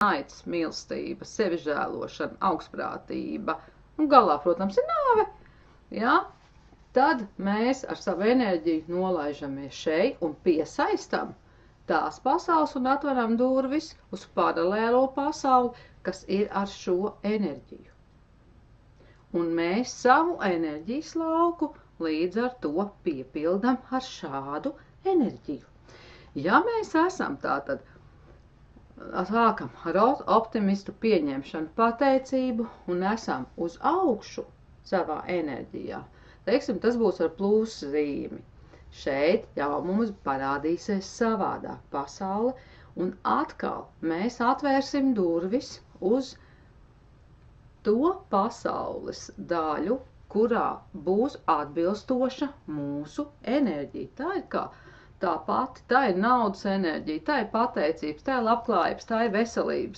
naids, mīlestība, sevižēlošana, augstprātība, un galā, protams, ir nāve, ja? Tad mēs ar savu enerģiju nolaižamies šeit un piesaistam tās pasaules un atveram durvis uz paralēlo pasauli, kas ir ar šo enerģiju. Un mēs savu enerģijas lauku līdz ar to piepildam ar šādu enerģiju. Ja mēs esam tātad sākam ar optimistu pieņemšanu, pateicību un esam uz augšu savā enerģijā, teiksim, tas būs ar plusu zīmi. Šeit jau mums parādīsies savādāk pasaule, un atkal mēs atvērsim durvis uz to pasaules daļu, kurā būs atbilstoša mūsu enerģija. Tā ir kā tā pati, tā ir naudas enerģija, tā ir pateicības, tā ir labklājības, tā ir veselības